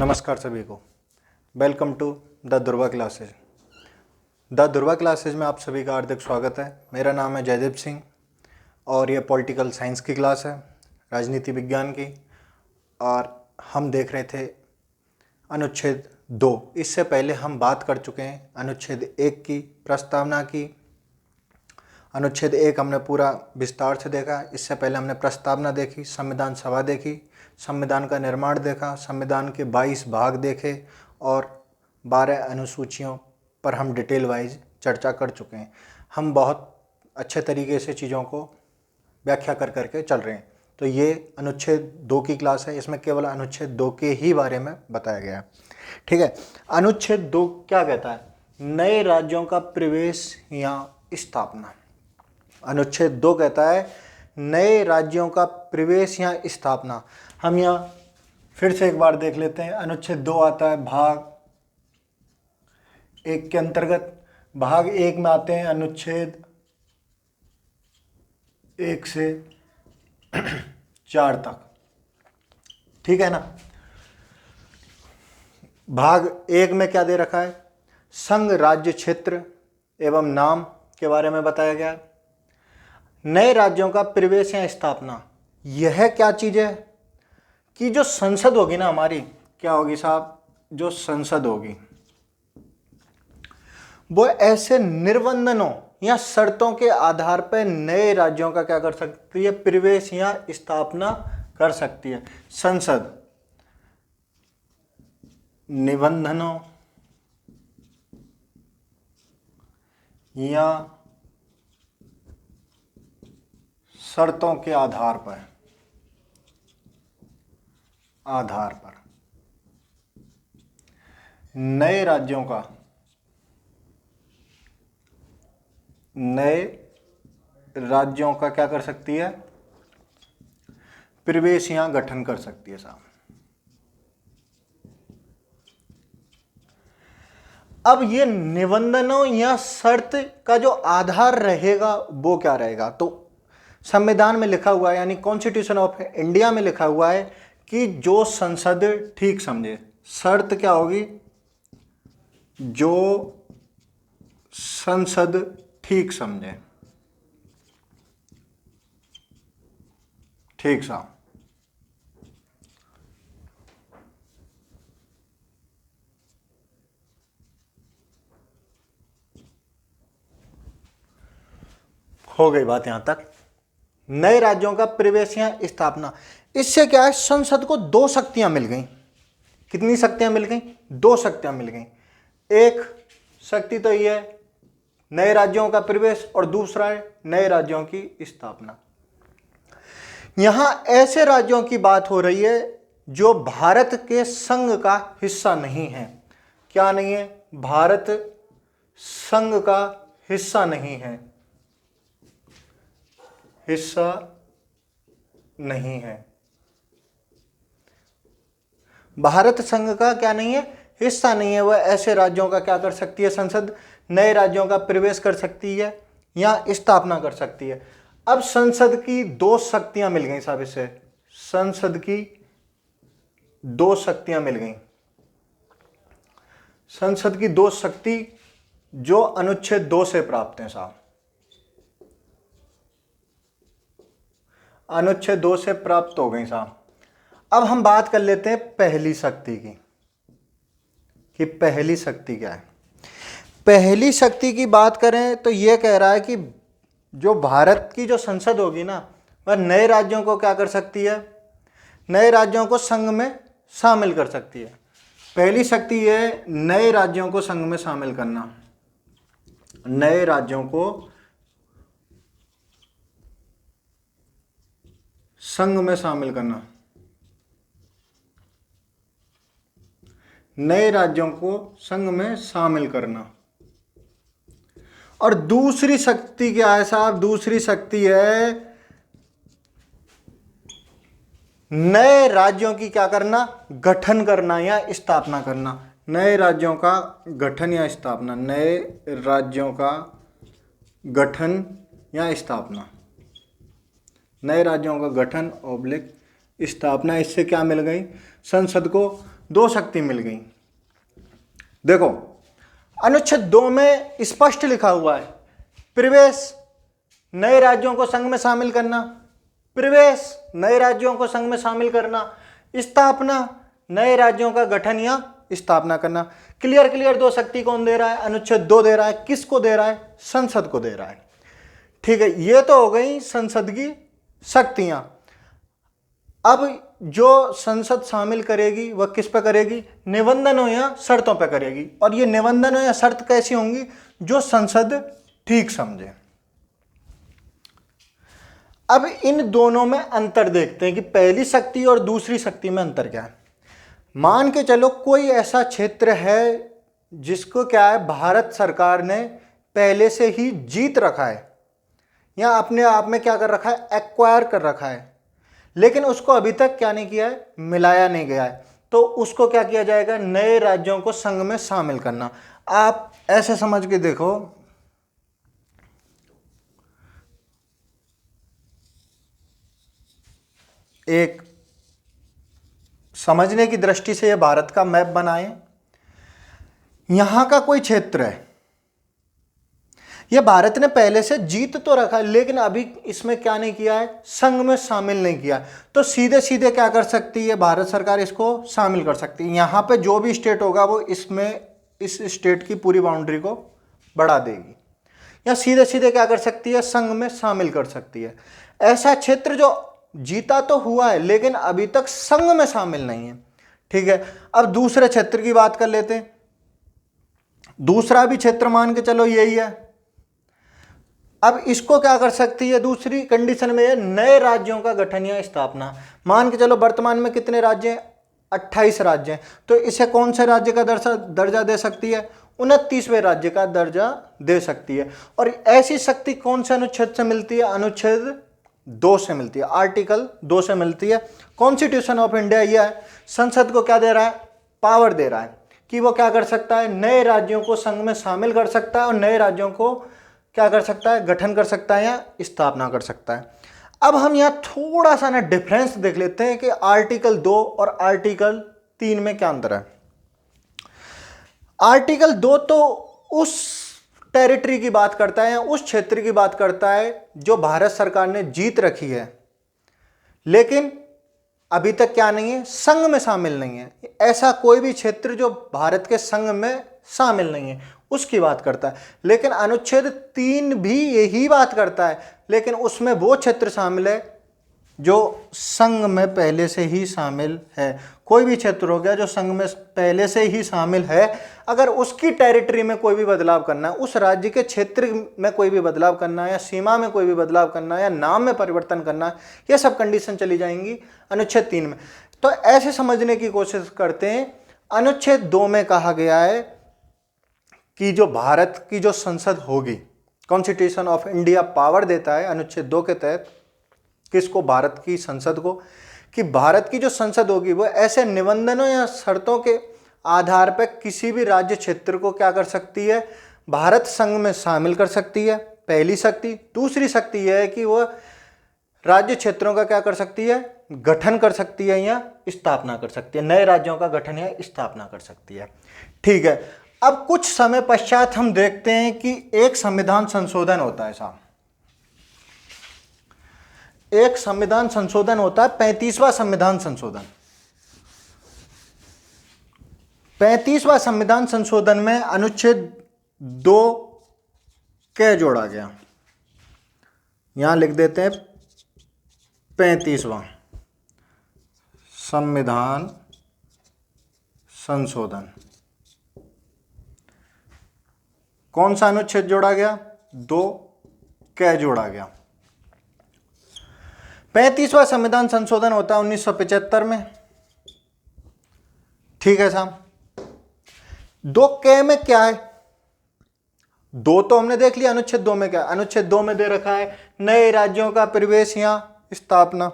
नमस्कार सभी को। वेलकम टू द दुर्वा क्लासेज। द दुर्वा क्लासेज में आप सभी का हार्दिक स्वागत है। मेरा नाम है जयदीप सिंह और ये पॉलिटिकल साइंस की क्लास है, राजनीति विज्ञान की। और हम देख रहे थे अनुच्छेद 2। इससे पहले हम बात कर चुके हैं अनुच्छेद 1 की प्रस्तावना की। अनुच्छेद 1 हमने पूरा विस्तार से देखा। इससे पहले हमने प्रस्तावना देखी, संविधान सभा देखी, संविधान का निर्माण देखा, संविधान के 22 भाग देखे और 12 अनुसूचियों पर हम डिटेल वाइज चर्चा कर चुके हैं। हम बहुत अच्छे तरीके से चीज़ों को व्याख्या कर करके चल रहे हैं। तो ये अनुच्छेद 2 की क्लास है। इसमें केवल अनुच्छेद 2 के ही बारे में बताया गया है। ठीक है, अनुच्छेद 2 क्या कहता है? नए राज्यों का प्रवेश या स्थापना। अनुच्छेद 2 कहता है नए राज्यों का प्रवेश या स्थापना। हम यहाँ फिर से एक बार देख लेते हैं। अनुच्छेद 2 आता है भाग 1 के अंतर्गत। भाग 1 में आते हैं अनुच्छेद 1 से 4 तक। ठीक है ना। भाग 1 में क्या दे रखा है? संघ, राज्य, क्षेत्र एवं नाम के बारे में बताया गया। नए राज्यों का प्रवेश या स्थापना, यह क्या चीज है कि जो संसद होगी ना हमारी, क्या होगी साहब? जो संसद होगी वो ऐसे निर्बंधनों या शर्तों के आधार पर नए राज्यों का क्या कर सकती है? प्रवेश या स्थापना कर सकती है। संसद निबंधनों या शर्तों के आधार पर नए राज्यों का क्या कर सकती है? प्रवेश या गठन कर सकती है साहब। अब ये निबंधनों या शर्त का जो आधार रहेगा वो क्या रहेगा? तो संविधान में लिखा हुआ है, यानी कॉन्स्टिट्यूशन ऑफ इंडिया में लिखा हुआ है कि जो संसद ठीक समझे। शर्त क्या होगी? जो संसद ठीक समझे। ठीक साहब। हो गई बात यहां तक। नए राज्यों का प्रवेश या स्थापना, इससे क्या है? संसद को 2 शक्तियां मिल गई। कितनी शक्तियां मिल गई? 2 शक्तियां मिल गई। एक शक्ति तो यह है नए राज्यों का प्रवेश और दूसरा है नए राज्यों की स्थापना। यहां ऐसे राज्यों की बात हो रही है जो भारत के संघ का हिस्सा नहीं है। क्या नहीं है? भारत संघ का हिस्सा नहीं है। हिस्सा नहीं है। भारत संघ का क्या नहीं है? हिस्सा नहीं है। वह ऐसे राज्यों का क्या कर सकती है? संसद नए राज्यों का प्रवेश कर सकती है या स्थापना कर सकती है। अब संसद की 2 शक्तियां मिल गई साहब। इससे संसद की 2 शक्तियां मिल गई। संसद की 2 शक्ति जो अनुच्छेद 2 से प्राप्त है साहब। अनुच्छेद 2 से प्राप्त हो गई साहब। अब हम बात कर लेते हैं पहली शक्ति की, कि पहली शक्ति क्या है। पहली शक्ति की बात करें तो यह कह रहा है कि जो भारत की जो संसद होगी ना, वह नए राज्यों को क्या कर सकती है? नए राज्यों को संघ में शामिल कर सकती है। पहली शक्ति है नए राज्यों को संघ में शामिल करना। नए राज्यों को संघ में शामिल करना। नए राज्यों को संघ में शामिल करना। और दूसरी शक्ति क्या है साहब? दूसरी शक्ति है नए राज्यों की क्या करना? गठन करना या स्थापना करना। नए राज्यों का गठन या स्थापना। नए राज्यों का गठन या स्थापना। नए राज्यों का गठन / स्थापना। इससे क्या मिल गई? संसद को दो शक्ति मिल गई। देखो अनुच्छेद 2 में स्पष्ट लिखा हुआ है प्रवेश नए राज्यों को संघ में शामिल करना, प्रवेश नए राज्यों को संघ में शामिल करना, स्थापना नए राज्यों का गठन या स्थापना करना। क्लियर क्लियर दो शक्ति कौन दे रहा है? अनुच्छेद 2 दे रहा है। किसको दे रहा है? संसद को दे रहा है। ठीक है, ये तो हो गई संसद की शक्तियां। अब जो संसद शामिल करेगी वह किस पे करेगी? निबंधनों या शर्तों पे करेगी। और ये निबंधनों या शर्त कैसी होंगी? जो संसद ठीक समझे। अब इन दोनों में अंतर देखते हैं कि पहली शक्ति और दूसरी शक्ति में अंतर क्या है। मान के चलो कोई ऐसा क्षेत्र है जिसको क्या है, भारत सरकार ने पहले से ही जीत रखा है या अपने आप में क्या कर रखा है, एक्वायर कर रखा है, लेकिन उसको अभी तक क्या नहीं किया है, मिलाया नहीं गया है। तो उसको क्या किया जाएगा? नए राज्यों को संघ में शामिल करना। आप ऐसे समझ के देखो, एक समझने की दृष्टि से यह भारत का मैप बनाएं। यहां का कोई क्षेत्र है, यह भारत ने पहले से जीत तो रखा है, लेकिन अभी इसमें क्या नहीं किया है, संघ में शामिल नहीं किया। तो सीधे सीधे क्या कर सकती है भारत सरकार? इसको शामिल कर सकती है। यहां पे जो भी स्टेट होगा वो इसमें इस स्टेट की पूरी बाउंड्री को बढ़ा देगी, या सीधे सीधे क्या कर सकती है, संघ में शामिल कर सकती है। ऐसा क्षेत्र जो जीता तो हुआ है लेकिन अभी तक संघ में शामिल नहीं है। ठीक है, अब दूसरे क्षेत्र की बात कर लेते हैं। दूसरा भी क्षेत्र मान के चलो यही है। अब इसको क्या कर सकती है? दूसरी कंडीशन में है नए राज्यों का गठन या स्थापना। मान के चलो वर्तमान में कितने राज्य हैं? 28 राज्य हैं। तो इसे कौन से राज्य का दर्जा दे सकती है? 29वें राज्य का दर्जा दे सकती है। और ऐसी शक्ति कौन से अनुच्छेद से मिलती है? अनुच्छेद 2 से मिलती है, आर्टिकल 2 से मिलती है। कॉन्स्टिट्यूशन ऑफ इंडिया यह है, संसद को क्या दे रहा है? पावर दे रहा है कि वो क्या कर सकता है, नए राज्यों को संघ में शामिल कर सकता है और नए राज्यों को क्या कर सकता है, गठन कर सकता है या स्थापना कर सकता है। अब हम यहाँ थोड़ा सा ना डिफरेंस देख लेते हैं कि आर्टिकल 2 और आर्टिकल 3 में क्या अंतर है। आर्टिकल 2 तो उस टेरिटरी की बात करता है, उस क्षेत्र की बात करता है जो भारत सरकार ने जीत रखी है, लेकिन अभी तक क्या नहीं है, संघ में शामिल नहीं है। ऐसा कोई भी क्षेत्र जो भारत के संघ में शामिल नहीं है उसकी बात करता है। लेकिन अनुच्छेद 3 भी यही बात करता है, लेकिन उसमें वो क्षेत्र शामिल है जो संघ में पहले से ही शामिल है। कोई भी क्षेत्र हो गया जो संघ में पहले से ही शामिल है, अगर उसकी टेरिटरी में कोई भी बदलाव करना है, उस राज्य के क्षेत्र में कोई भी बदलाव करना है, या सीमा में कोई भी बदलाव करना है, या नाम में परिवर्तन करना है, ये सब कंडीशन चली जाएंगी अनुच्छेद 3 में। तो ऐसे समझने की कोशिश करते हैं। अनुच्छेद 2 में कहा गया है कि जो भारत की जो संसद होगी, कॉन्स्टिट्यूशन ऑफ इंडिया पावर देता है अनुच्छेद 2 के तहत किसको? भारत की संसद को, कि भारत की जो संसद होगी वो ऐसे निबंधनों या शर्तों के आधार पर किसी भी राज्य क्षेत्र को क्या कर सकती है, भारत संघ में शामिल कर सकती है। पहली शक्ति। दूसरी शक्ति यह है कि वह राज्य क्षेत्रों का क्या कर सकती है, गठन कर सकती है या स्थापना कर सकती है, नए राज्यों का गठन या स्थापना कर सकती है। ठीक है, अब कुछ समय पश्चात हम देखते हैं कि एक संविधान संशोधन होता है साहब, एक संविधान संशोधन होता है, 35वां संविधान संशोधन। 35वां संविधान संशोधन में अनुच्छेद 2 क्या जोड़ा गया, यहां लिख देते हैं 35वां संविधान संशोधन। कौन सा अनुच्छेद जोड़ा गया? 2 क्या जोड़ा गया। 35वां संविधान संशोधन होता है 1975 में। ठीक है साहब, 2 कै में क्या है? 2 तो हमने देख लिया, अनुच्छेद 2 में क्या है? अनुच्छेद 2 में दे रखा है नए राज्यों का प्रवेश या स्थापना।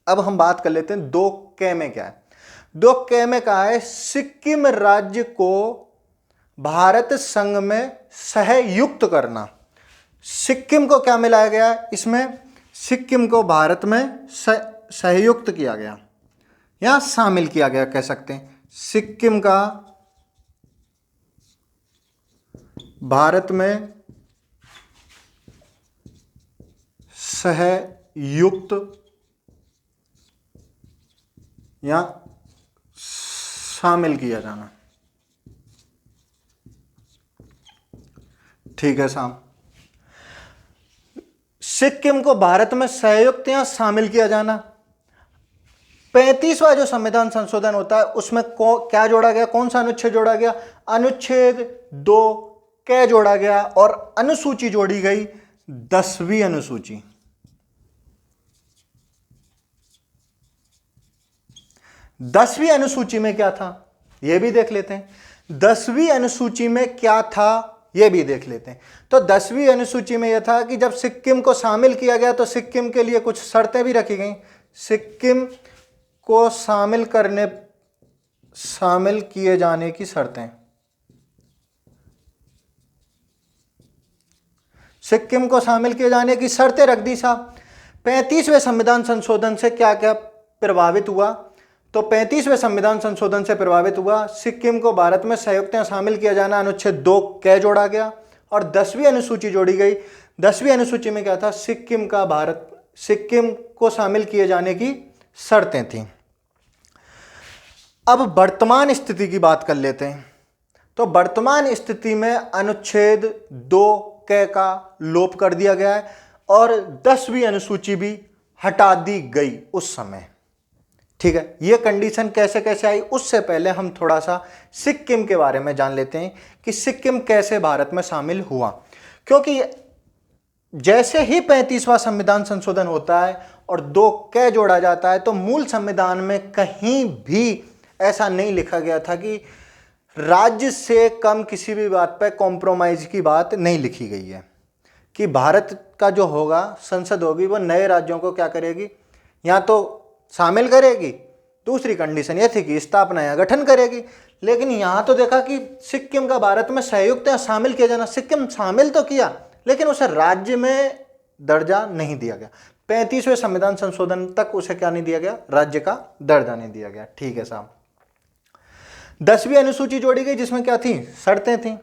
अब हम बात कर लेते हैं 2 कै में क्या है। 2 कै में कहा है सिक्किम राज्य को भारत संघ में सहयुक्त करना। सिक्किम को क्या मिलाया गया है इसमें? सिक्किम को भारत में सहयुक्त किया गया। या शामिल किया गया कह सकते हैं। सिक्किम का भारत में सहयुक्त या शामिल किया जाना। ठीक है साहब, सिक्किम को भारत में संयुक्त या शामिल किया जाना। 35वां जो संविधान संशोधन होता है उसमें क्या जोड़ा गया, कौन सा अनुच्छेद जोड़ा गया? अनुच्छेद 2 क्या जोड़ा गया और अनुसूची जोड़ी गई 10वीं अनुसूची। 10वीं अनुसूची में क्या था यह भी देख लेते हैं। 10वीं अनुसूची में क्या था यह भी देख लेते हैं। तो 10वीं अनुसूची में यह था कि जब सिक्किम को शामिल किया गया तो सिक्किम के लिए कुछ शर्तें भी रखी गई। सिक्किम को शामिल किए जाने की शर्तें, सिक्किम को शामिल किए जाने की शर्तें रख दी साहब। 35वें संविधान संशोधन से क्या क्या प्रभावित हुआ? तो 35वें संविधान संशोधन से प्रभावित हुआ, सिक्किम को भारत में संयुक्त या शामिल किया जाना, अनुच्छेद 2 कै जोड़ा गया और 10वीं अनुसूची जोड़ी गई। 10वीं अनुसूची में क्या था? सिक्किम को शामिल किए जाने की शर्तें थीं। अब वर्तमान स्थिति की बात कर लेते हैं। तो वर्तमान स्थिति में अनुच्छेद 2 कै का लोप कर दिया गया है और 10वीं अनुसूची भी हटा दी गई उस समय। ठीक है, यह कंडीशन कैसे कैसे आई, उससे पहले हम थोड़ा सा सिक्किम के बारे में जान लेते हैं कि सिक्किम कैसे भारत में शामिल हुआ। क्योंकि जैसे ही 35वां संविधान संशोधन होता है और 2 कै जोड़ा जाता है तो मूल संविधान में कहीं भी ऐसा नहीं लिखा गया था कि राज्य से कम किसी भी बात पर कॉम्प्रोमाइज की बात नहीं लिखी गई है कि भारत का जो होगा संसद होगी वो नए राज्यों को क्या करेगी, या तो शामिल करेगी, दूसरी कंडीशन ये थी कि स्थापना या गठन करेगी। लेकिन यहां तो देखा कि सिक्किम का भारत में संयुक्त या शामिल किया जाना, सिक्किम शामिल तो किया लेकिन उसे राज्य में दर्जा नहीं दिया गया। 35वें संविधान संशोधन तक उसे क्या नहीं दिया गया? राज्य का दर्जा नहीं दिया गया। ठीक है साहब, 10वीं अनुसूची जोड़ी गई जिसमें क्या थी? शर्तें थी।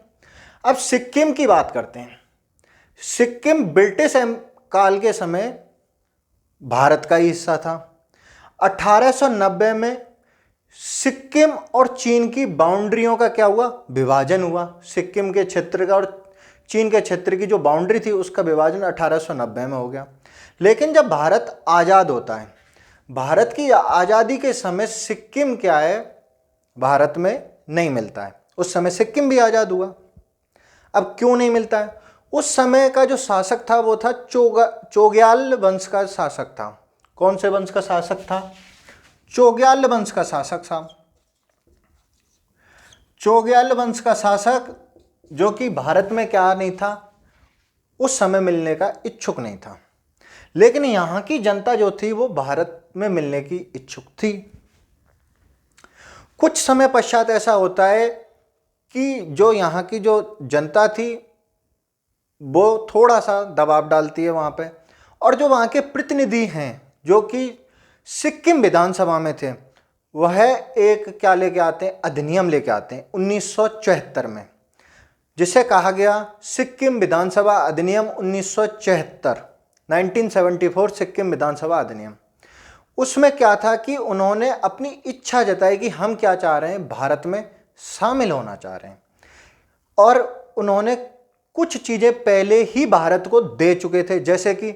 अब सिक्किम की बात करते हैं। सिक्किम ब्रिटिश काल के समय भारत का ही हिस्सा था। 1890 में सिक्किम और चीन की बाउंड्रियों का क्या हुआ? विभाजन हुआ। सिक्किम के क्षेत्र का और चीन के क्षेत्र की जो बाउंड्री थी उसका विभाजन 1890 में हो गया। लेकिन जब भारत आज़ाद होता है, भारत की आज़ादी के समय सिक्किम क्या है? भारत में नहीं मिलता है। उस समय सिक्किम भी आज़ाद हुआ। अब क्यों नहीं मिलता है? उस समय का जो शासक था वो था चोग्याल वंश का शासक था। कौन से वंश का शासक था? चोग्याल वंश का शासक था। चोग्याल वंश का शासक जो कि भारत में क्या नहीं था, उस समय मिलने का इच्छुक नहीं था। लेकिन यहां की जनता जो थी वो भारत में मिलने की इच्छुक थी। कुछ समय पश्चात ऐसा होता है कि जो यहाँ की जो जनता थी वो थोड़ा सा दबाव डालती है वहाँ पे, और जो वहाँ के प्रतिनिधि हैं जो कि सिक्किम विधानसभा में थे वह एक क्या लेके आते हैं? अधिनियम लेके आते हैं 1974 में, जिसे कहा गया सिक्किम विधानसभा अधिनियम 1974, 1974 सिक्किम विधानसभा अधिनियम। उसमें क्या था कि उन्होंने अपनी इच्छा जताई कि हम क्या चाह रहे हैं? भारत में शामिल होना चाह रहे हैं। और उन्होंने कुछ चीज़ें पहले ही भारत को दे चुके थे, जैसे कि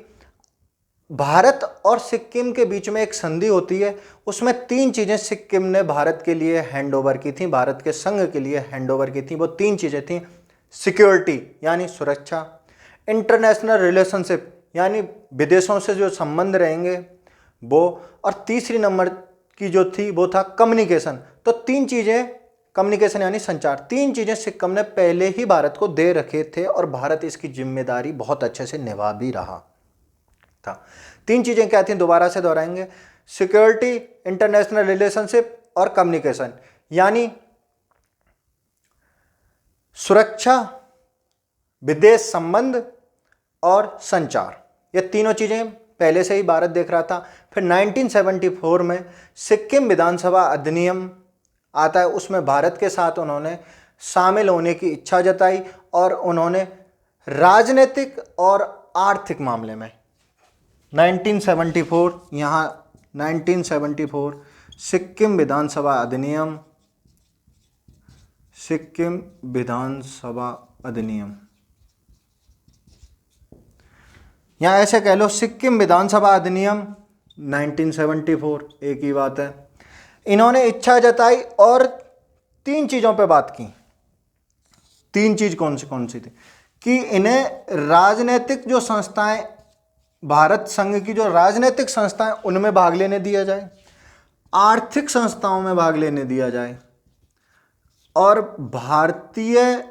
भारत और सिक्किम के बीच में एक संधि होती है, उसमें 3 चीज़ें सिक्किम ने भारत के लिए हैंड ओवर की थी, भारत के संघ के लिए हैंड ओवर की थी। वो 3 चीज़ें थी, सिक्योरिटी यानी सुरक्षा, इंटरनेशनल रिलेशनशिप यानी विदेशों से जो संबंध रहेंगे वो, और तीसरी नंबर की जो थी वो था कम्युनिकेशन। तो 3 चीज़ें, कम्युनिकेशन यानी संचार, 3 चीज़ें सिक्किम ने पहले ही भारत को दे रखे थे और भारत इसकी जिम्मेदारी बहुत अच्छे से निभा भी रहा था। 3 चीज़ें क्या थी? दोबारा से दोहराएंगे, सिक्योरिटी, इंटरनेशनल रिलेशनशिप और कम्युनिकेशन, यानी सुरक्षा, विदेश संबंध और संचार। ये तीनों चीज़ें पहले से ही भारत देख रहा था। फिर 1974 में सिक्किम विधानसभा अधिनियम आता है, उसमें भारत के साथ उन्होंने शामिल होने की इच्छा जताई और उन्होंने राजनीतिक और आर्थिक मामले में 1974 यहाँ 1974 सिक्किम विधानसभा अधिनियम, सिक्किम विधानसभा अधिनियम, यहाँ ऐसे कह लो सिक्किम विधानसभा अधिनियम 1974, एक ही बात है। इन्होंने इच्छा जताई और 3 चीज़ों पे बात की। 3 चीज़ कौन सी थी कि इन्हें राजनीतिक जो संस्थाएं, भारत संघ की जो राजनीतिक संस्थाएं उनमें भाग लेने दिया जाए, आर्थिक संस्थाओं में भाग लेने दिया जाए और भारतीय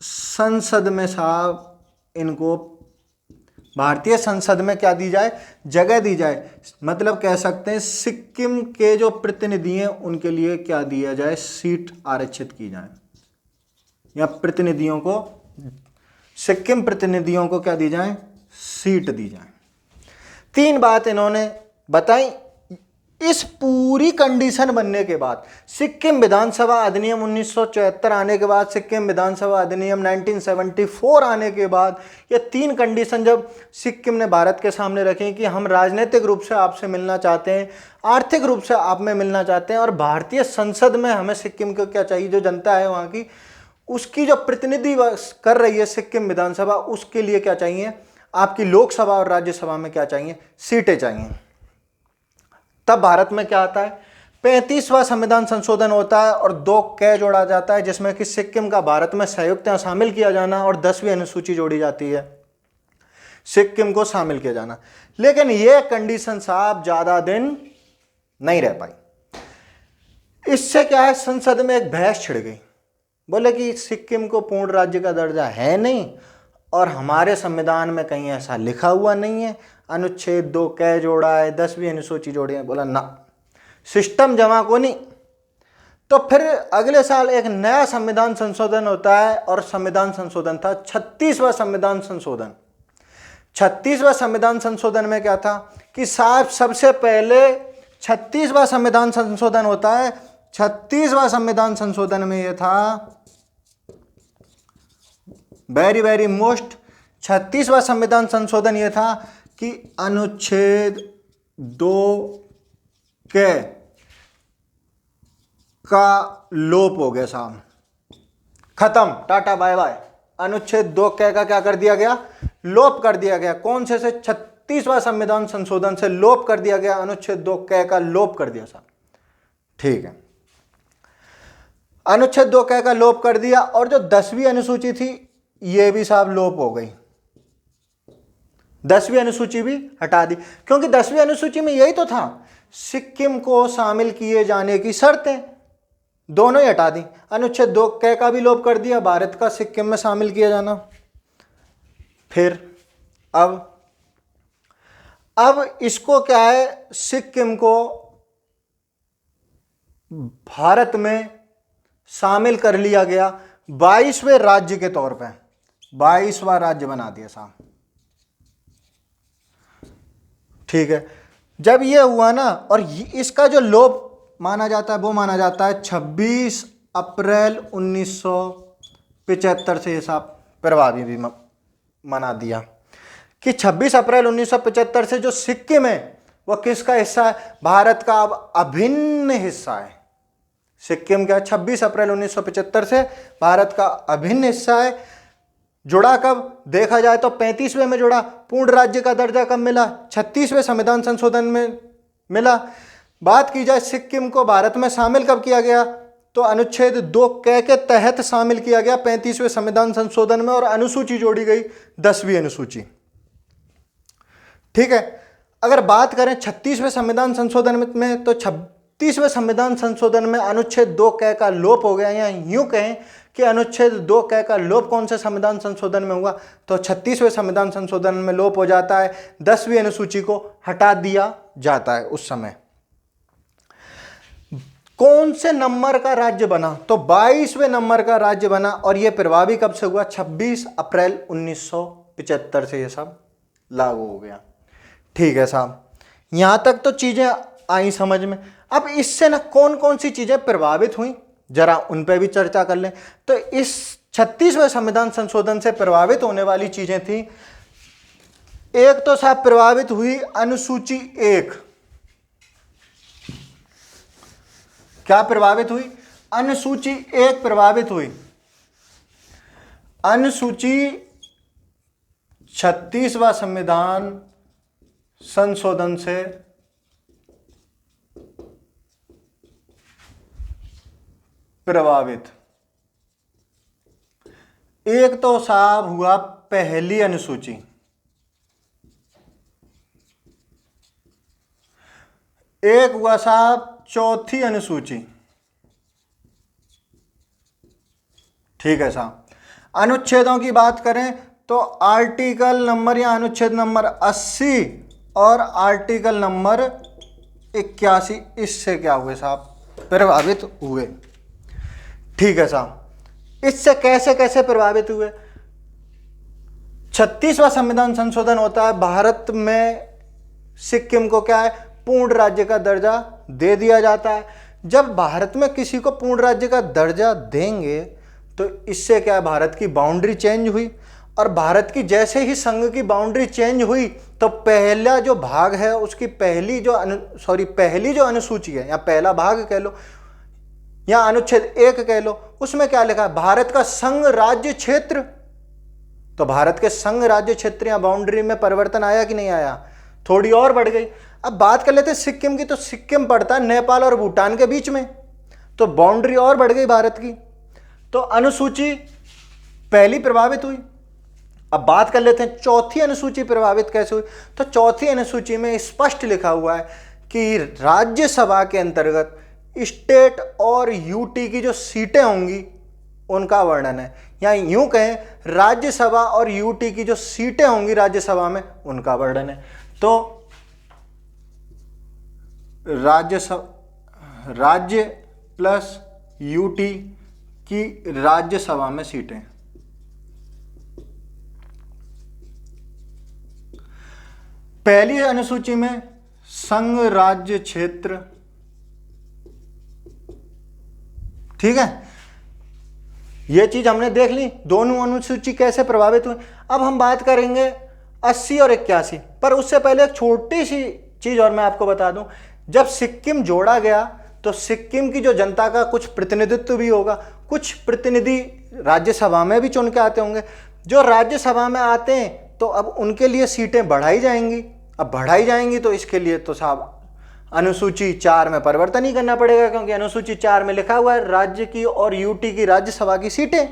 संसद में साहब इनको भारतीय संसद में क्या दी जाए, जगह दी जाए। मतलब कह सकते हैं सिक्किम के जो प्रतिनिधि हैं उनके लिए क्या दिया जाए, सीट आरक्षित की जाए या प्रतिनिधियों को, सिक्किम प्रतिनिधियों को क्या दी जाए, सीट दी जाए। 3 बात इन्होंने बताई। इस पूरी कंडीशन बनने के बाद सिक्किम विधानसभा अधिनियम 1974 आने के बाद, सिक्किम विधानसभा अधिनियम 1974 आने के बाद, ये 3 कंडीशन जब सिक्किम ने भारत के सामने रखी कि हम राजनीतिक रूप से आपसे मिलना चाहते हैं, आर्थिक रूप से आप में मिलना चाहते हैं और भारतीय संसद में हमें सिक्किम को क्या चाहिए, जो जनता है वहाँ की उसकी जो प्रतिनिधि कर रही है सिक्किम विधानसभा, उसके लिए क्या चाहिए, आपकी लोकसभा और राज्यसभा में क्या चाहिए, सीटें चाहिए। तब भारत में क्या आता है, 35वां संविधान संशोधन होता है और 2 क जोड़ा जाता है जिसमें कि सिक्किम का भारत में संयुक्त शामिल किया जाना और 10वीं अनुसूची जोड़ी जाती है, सिक्किम को शामिल किया जाना। लेकिन यह कंडीशन साहब ज्यादा दिन नहीं रह पाई। इससे क्या है, संसद में एक बहस छिड़ गई। बोले कि सिक्किम को पूर्ण राज्य का दर्जा है नहीं और हमारे संविधान में कहीं ऐसा लिखा हुआ नहीं है, अनुच्छेद 2 क जोड़ा है, 10वीं अनुसूची जोड़ी है। बोला ना, सिस्टम जमा को नहीं। तो फिर अगले साल एक नया संविधान संशोधन होता है और संविधान संशोधन था 36वां संविधान संशोधन। 36वां संविधान संशोधन में क्या था कि साहब सबसे पहले 36वां संविधान संशोधन होता है। 36वां संविधान संशोधन में यह था वेरी मोस्ट, 36वां संविधान संशोधन यह था कि अनुच्छेद 2 का लोप हो गया साहब, खत्म, टाटा बाय बाय। अनुच्छेद 2 का क्या कर दिया गया, लोप कर दिया गया। कौन से 36वां संविधान संशोधन से लोप कर दिया गया, अनुच्छेद 2 का लोप कर दिया साहब। ठीक है, अनुच्छेद 2 का लोप कर दिया और जो 10वीं अनुसूची थी यह भी साहब लोप हो गई। 10वीं अनुसूची भी हटा दी, क्योंकि 10वीं अनुसूची में यही तो था, सिक्किम को शामिल किए जाने की शर्तें, दोनों ही हटा दी। अनुच्छेद 2 का भी लोप कर दिया, भारत का सिक्किम में शामिल किया जाना। फिर अब इसको क्या है, सिक्किम को भारत में शामिल कर लिया गया 22वें राज्य के तौर पे, 22वां राज्य बना दिया साहब। ठीक है, जब ये हुआ ना, और इसका जो लोप माना जाता है वो माना जाता है 26 अप्रैल 1975 से। ये साहब प्रभावी भी मना दिया कि 26 अप्रैल 1975 से जो सिक्किम है वह किसका हिस्सा है, भारत का अब अभिन्न हिस्सा है। सिक्किम क्या 26 अप्रैल 1975 से भारत का अभिन्न हिस्सा है। जुड़ा कब देखा जाए तो 35वें में जुड़ा। पूर्ण राज्य का दर्जा कब मिला, 36वें संविधान संशोधन में मिला। बात की जाए सिक्किम को भारत में शामिल कब किया गया, तो अनुच्छेद 2 के तहत शामिल किया गया 35वें संविधान संशोधन में और अनुसूची जोड़ी गई 10वीं अनुसूची। ठीक है, अगर बात करें 36वें संविधान संशोधन में तो 36वें संविधान संशोधन में अनुच्छेद 2 का लोप हो गया, या यूं कहें कि अनुच्छेद 2 का लोप कौन से संविधान संशोधन में हुआ, तो 36वें संविधान संशोधन में लोप हो जाता है, 10वीं अनुसूची को हटा दिया जाता है। उस समय कौन से नंबर का राज्य बना, तो 22वें नंबर का राज्य बना। और यह प्रभावी कब से हुआ, 26 अप्रैल 1975 से यह सब लागू हो गया। ठीक है साहब, यहाँ तक तो चीज़ें आई समझ में। अब इससे ना कौन कौन सी चीज़ें प्रभावित हुई, जरा उन पे भी चर्चा कर लें। तो इस 36वें संविधान संशोधन से प्रभावित होने वाली चीज़ें थी, एक तो साहब प्रभावित हुई अनुसूची 1। क्या प्रभावित हुई? अनुसूची 1 प्रभावित हुई। अनुसूची 36वां संविधान संशोधन से प्रभावित। एक तो साहब हुआ पहली अनुसूची, एक हुआ साहब चौथी अनुसूची। ठीक है साहब, अनुच्छेदों की बात करें तो आर्टिकल नंबर या अनुच्छेद नंबर 80 और आर्टिकल नंबर 81 इससे क्या हुए साहब? प्रभावित हुए। ठीक है साहब, इससे कैसे कैसे प्रभावित हुए? 36वां संविधान संशोधन होता है, भारत में सिक्किम को क्या है, पूर्ण राज्य का दर्जा दे दिया जाता है। जब भारत में किसी को पूर्ण राज्य का दर्जा देंगे तो इससे क्या है, भारत की बाउंड्री चेंज हुई। और भारत की जैसे ही संघ की बाउंड्री चेंज हुई तो पहला जो भाग है उसकी पहली जो अनुसूची है, या पहला भाग कह लो या अनुच्छेद 1 कह लो, उसमें क्या लिखा है, भारत का संघ राज्य क्षेत्र। तो भारत के संघ राज्य क्षेत्र या बाउंड्री में परिवर्तन आया कि नहीं आया? थोड़ी और बढ़ गई। अब बात कर लेते हैं सिक्किम की, तो सिक्किम पड़ता है नेपाल और भूटान के बीच में, तो बाउंड्री और बढ़ गई भारत की। तो अनुसूची पहली प्रभावित हुई। अब बात कर लेते हैं चौथी अनुसूची प्रभावित कैसे हुई। तो चौथी अनुसूची में स्पष्ट लिखा हुआ है कि राज्यसभा के अंतर्गत स्टेट और यूटी की जो सीटें होंगी उनका वर्णन है, या यूं कहें राज्यसभा और यूटी की जो सीटें होंगी राज्यसभा में उनका वर्णन है। तो राज्य प्लस यूटी की राज्यसभा में सीटें। पहली अनुसूची में संघ राज्य क्षेत्र। ठीक है, यह चीज हमने देख ली, दोनों अनुसूची कैसे प्रभावित हुई। अब हम बात करेंगे 80 और 81, पर उससे पहले एक छोटी सी चीज और मैं आपको बता दूं। जब सिक्किम जोड़ा गया तो सिक्किम की जो जनता का कुछ प्रतिनिधित्व भी होगा, कुछ प्रतिनिधि राज्यसभा में भी चुन के आते होंगे। जो राज्यसभा में आते हैं तो अब उनके लिए सीटें बढ़ाई जाएंगी। अब बढ़ाई जाएंगी तो इसके लिए तो साहब अनुसूची 4 में परिवर्तन ही करना पड़ेगा, क्योंकि अनुसूची 4 में लिखा हुआ है राज्य की और यूटी की राज्यसभा की सीटें।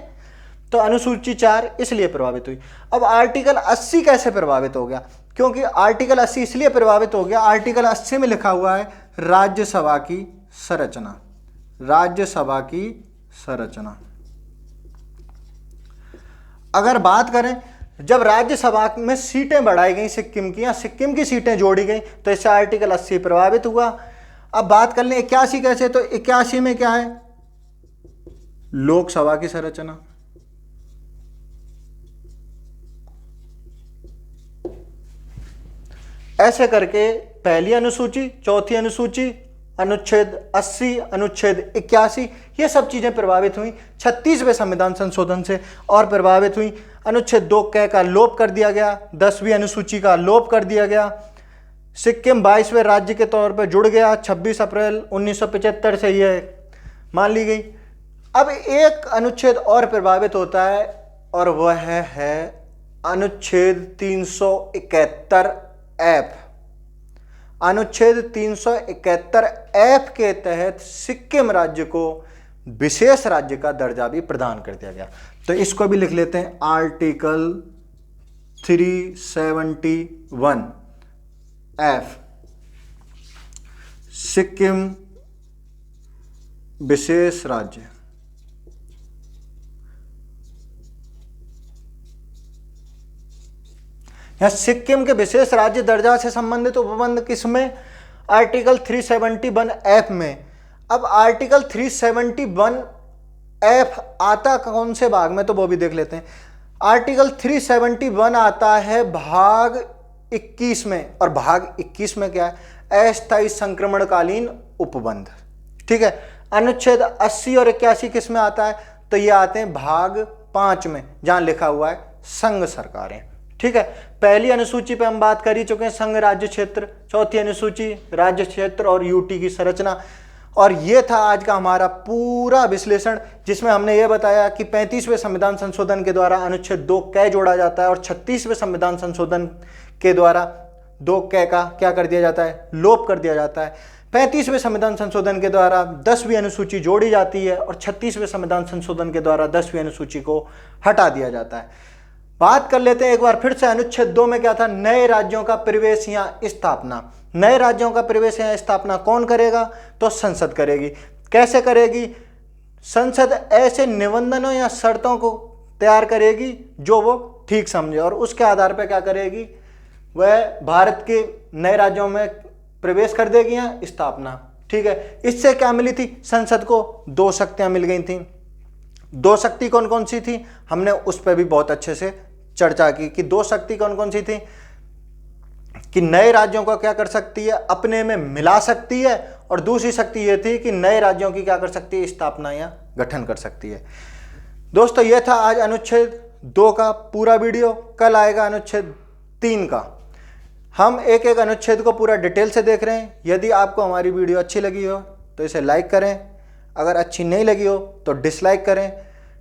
तो अनुसूची 4 इसलिए प्रभावित हुई। अब आर्टिकल 80 कैसे प्रभावित हो गया? क्योंकि आर्टिकल 80 इसलिए प्रभावित हो गया, आर्टिकल 80 में लिखा हुआ है राज्यसभा की संरचना। राज्यसभा की संरचना अगर बात करें, जब राज्यसभा में सीटें बढ़ाई गई सिक्किम की, या सिक्किम की सीटें जोड़ी गई, तो इससे आर्टिकल 80 प्रभावित हुआ। अब बात कर लें 81 कैसे, तो 81 में क्या है, लोकसभा की संरचना। ऐसे करके पहली अनुसूची, चौथी अनुसूची, अनुच्छेद 80, अनुच्छेद 81, ये सब चीजें प्रभावित हुई 36वें संविधान संशोधन से। और प्रभावित हुई अनुच्छेद 2 क का लोप कर दिया गया, 10वीं अनुसूची का लोप कर दिया गया। सिक्किम 22वें राज्य के तौर पर जुड़ गया 26 अप्रैल 1975 से, यह मान ली गई। अब एक अनुच्छेद और प्रभावित होता है और वह है अनुच्छेद 371 एफ। अनुच्छेद 371 एफ के तहत सिक्किम राज्य को विशेष राज्य का दर्जा भी प्रदान कर दिया गया। तो इसको भी लिख लेते हैं, आर्टिकल 371 एफ, सिक्किम विशेष राज्य। यहां सिक्किम के विशेष राज्य दर्जा से संबंधित उपबंध किसमें? आर्टिकल 371 एफ में। अब आर्टिकल 371 एफ आता कौन से भाग में, तो वो भी देख लेते हैं। आर्टिकल 371 आता है भाग 21 में, और भाग 21 में क्या है, अस्थायी संक्रमणकालीन उपबंध। ठीक है, अनुच्छेद 80 और 81 किस में आता है, तो ये आते हैं भाग 5 में, जहां लिखा हुआ है संघ सरकारें। ठीक है, पहली अनुसूची पे हम बात कर ही चुके हैं, संघ राज्य क्षेत्र, चौथी अनुसूची राज्य क्षेत्र और यूटी की संरचना। और ये था आज का हमारा पूरा विश्लेषण, जिसमें हमने ये बताया कि 35वें संविधान संशोधन के द्वारा अनुच्छेद 2 कै जोड़ा जाता है और 36वें संविधान संशोधन के द्वारा 2 कै का क्या कर दिया जाता है, लोप कर दिया जाता है। 35वें संविधान संशोधन के द्वारा 10वीं अनुसूची जोड़ी जाती है और 36वें संविधान संशोधन के द्वारा 10वीं अनुसूची को हटा दिया जाता है। बात कर लेते हैं एक बार फिर से, अनुच्छेद 2 में क्या था, नए राज्यों का प्रवेश या स्थापना। नए राज्यों का प्रवेश या स्थापना कौन करेगा, तो संसद करेगी। कैसे करेगी, संसद ऐसे निबंधनों या शर्तों को तैयार करेगी जो वो ठीक समझे, और उसके आधार पर क्या करेगी, वह भारत के नए राज्यों में प्रवेश कर देगी या स्थापना। ठीक है, इससे क्या मिली थी, संसद को 2 शक्तियां मिल गई थी। 2 शक्ति कौन कौन सी थी, हमने उस पर भी बहुत अच्छे से चर्चा की कि 2 शक्ति कौन कौन सी थी, कि नए राज्यों को क्या कर सकती है, अपने में मिला सकती है, और दूसरी शक्ति ये थी कि नए राज्यों की क्या कर सकती है, स्थापना या गठन कर सकती है। दोस्तों, यह था आज अनुच्छेद 2 का पूरा वीडियो। कल आएगा अनुच्छेद 3 का। हम एक एक अनुच्छेद को पूरा डिटेल से देख रहे हैं। यदि आपको हमारी वीडियो अच्छी लगी हो तो इसे लाइक करें, अगर अच्छी नहीं लगी हो तो डिसलाइक करें।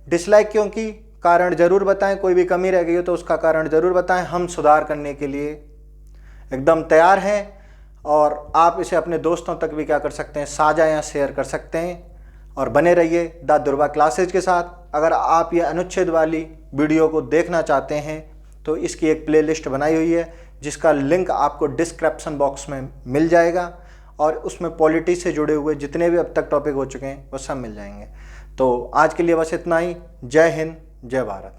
डिसलाइक क्योंकि कारण ज़रूर बताएं, कोई भी कमी रह गई हो तो उसका कारण ज़रूर बताएं। हम सुधार करने के लिए एकदम तैयार हैं, और आप इसे अपने दोस्तों तक भी क्या कर सकते हैं, साझा या शेयर कर सकते हैं। और बने रहिए द दुर्वा क्लासेज के साथ। अगर आप ये अनुच्छेद वाली वीडियो को देखना चाहते हैं तो इसकी एक प्लेलिस्ट बनाई हुई है, जिसका लिंक आपको डिस्क्रिप्शन बॉक्स में मिल जाएगा, और उसमें पॉलिटी से जुड़े हुए जितने भी अब तक टॉपिक हो चुके हैं वो सब मिल जाएंगे। तो आज के लिए बस इतना ही। जय हिंद, जय भारत।